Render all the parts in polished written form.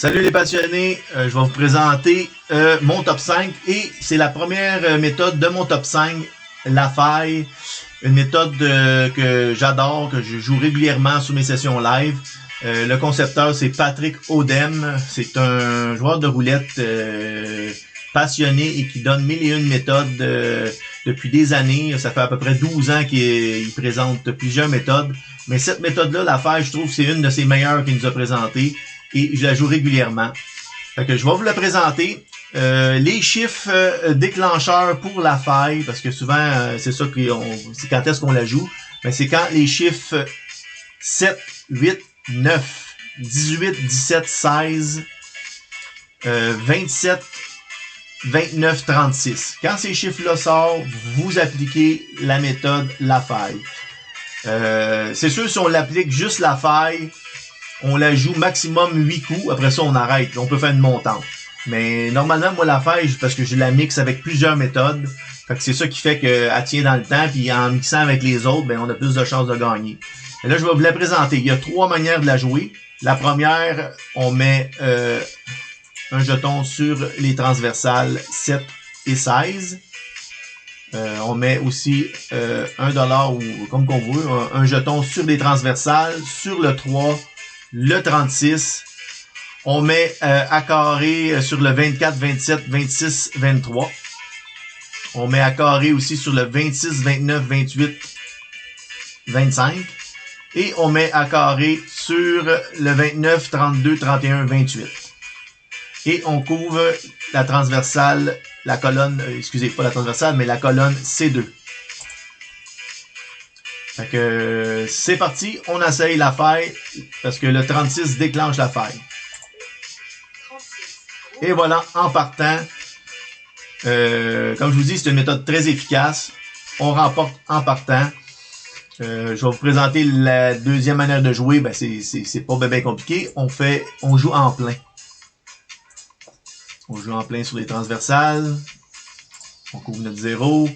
Salut les passionnés, je vais vous présenter mon top 5 et c'est la première méthode de mon top 5, la faille, une méthode que j'adore, que je joue régulièrement sur mes sessions live. Le concepteur c'est Patrick Odem, c'est un joueur de roulette passionné et qui donne mille et une méthodes depuis des années. Ça fait à peu près 12 ans qu'il présente plusieurs méthodes, mais cette méthode-là, la faille, je trouve que c'est une de ses meilleures qu'il nous a présentées. Et je la joue régulièrement. Fait que je vais vous la présenter. Les chiffres déclencheurs pour la faille, parce que souvent, c'est ça c'est quand est-ce qu'on la joue. Mais c'est quand les chiffres 7, 8, 9, 18, 17, 16, 27, 29, 36. Quand ces chiffres-là sortent, vous appliquez la méthode la faille. C'est sûr, si on l'applique juste la faille, on la joue maximum 8 coups. Après ça, on arrête. On peut faire une montante. Mais normalement, moi, la faille, parce que je la mixe avec plusieurs méthodes. Fait que c'est ça qui fait qu'elle tient dans le temps. Puis en mixant avec les autres, ben, on a plus de chances de gagner. Et là, je vais vous la présenter. Il y a 3 manières de la jouer. La première, on met un jeton sur les transversales 7 et 16. On met aussi $1 ou comme qu'on veut, un jeton sur les transversales, sur le 3, le 36, on met à carré sur le 24, 27, 26, 23. On met à carré aussi sur le 26, 29, 28, 25. Et on met à carré sur le 29, 32, 31, 28. Et on couvre la transversale, la colonne, excusez, pas la transversale, mais la colonne C2. Fait que c'est parti, on essaye la faille parce que le 36 déclenche la faille. Et voilà, en partant, comme je vous dis, c'est une méthode très efficace. On remporte en partant. Je vais vous présenter la deuxième manière de jouer. Ben c'est pas bien compliqué. On joue en plein. On joue en plein sur les transversales. On couvre notre 0.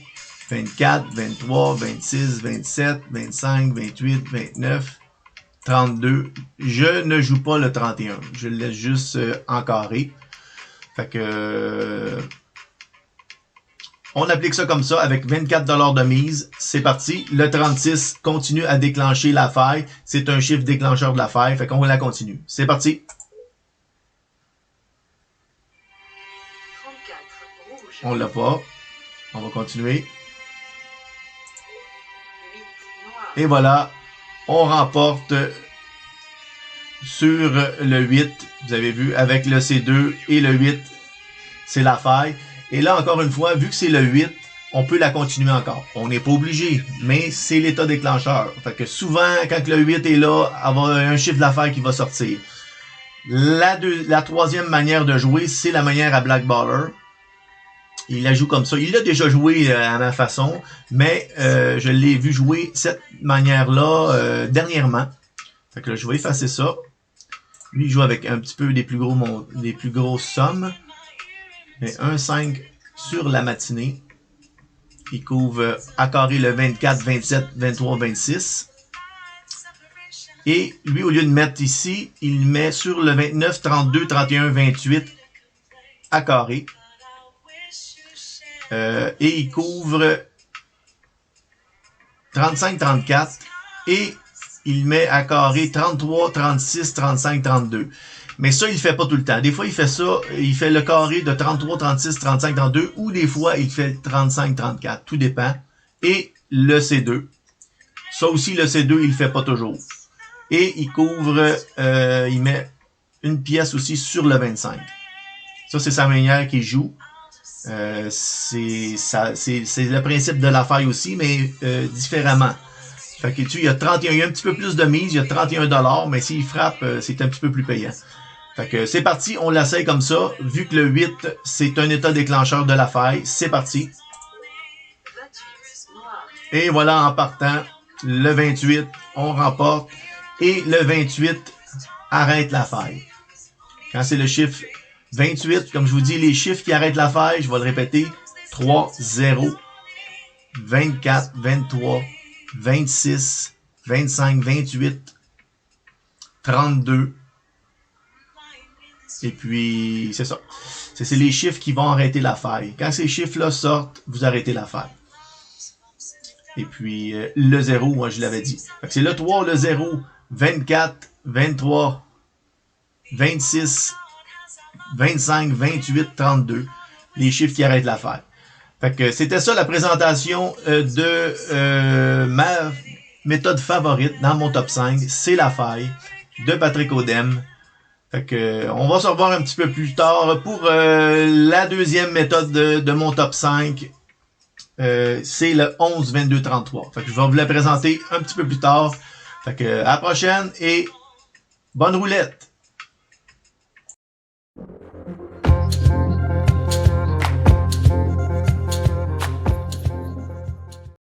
24, 23, 26, 27, 25, 28, 29, 32. Je ne joue pas le 31. Je le laisse juste en carré. Fait que on applique ça comme ça avec 24 $ de mise. C'est parti. Le 36 continue à déclencher la faille. C'est un chiffre déclencheur de la faille. Fait qu'on la continue. C'est parti. 34, rouge. On l'a pas. On va continuer. Et voilà, on remporte sur le 8, vous avez vu, avec le C2 et le 8, c'est la faille. Et là, encore une fois, vu que c'est le 8, on peut la continuer encore. On n'est pas obligé, mais c'est l'état déclencheur. Fait que souvent, quand le 8 est là, il va y avoir un chiffre de la faille qui va sortir. La troisième manière de jouer, c'est la manière à Black Baller. Il la joue comme ça. Il l'a déjà joué à ma façon, mais je l'ai vu jouer cette manière-là dernièrement. Fait que là, je vais effacer ça. Lui, il joue avec un petit peu des plus grosses sommes. Mais 1,5 sur la matinée. Il couvre à carré le 24, 27, 23, 26. Et lui, au lieu de mettre ici, il met sur le 29, 32, 31, 28 à carré. Et il couvre 35-34 et il met à carré 33, 36, 35, 32. Mais ça, il ne fait pas tout le temps. Des fois, il fait ça, il fait le carré de 33, 36, 35, 32 ou des fois, il fait 35, 34. Tout dépend. Et le C2. Ça aussi, le C2, il ne fait pas toujours. Et il couvre, il met une pièce aussi sur le 25. Ça, c'est sa manière qu'il joue. C'est le principe de la faille aussi, mais différemment. Fait que il y a 31, il y a un petit peu plus de mise, il y a 31 $, mais s'il frappe, c'est un petit peu plus payant. Fait que c'est parti, on l'essaye comme ça. Vu que le 8, c'est un état déclencheur de la faille, c'est parti. Et voilà, en partant, le 28, on remporte. Et le 28 arrête la faille. Quand c'est le chiffre 28, comme je vous dis, les chiffres qui arrêtent la faille, je vais le répéter, 3, 0, 24, 23, 26, 25, 28, 32, Et puis, c'est ça. C'est les chiffres qui vont arrêter la faille. Quand ces chiffres-là sortent, vous arrêtez la faille. Et puis, le 0, moi, je l'avais dit. C'est le 3, le 0, 24, 23, 26, 25, 28, 32. Les chiffres qui arrêtent la faille. Fait que c'était ça la présentation de ma méthode favorite dans mon top 5. C'est la faille de Patrick Odem. Fait que on va se revoir un petit peu plus tard pour la deuxième méthode de mon top 5. C'est le 11, 22, 33. Fait que je vais vous la présenter un petit peu plus tard. Fait que à la prochaine et bonne roulette!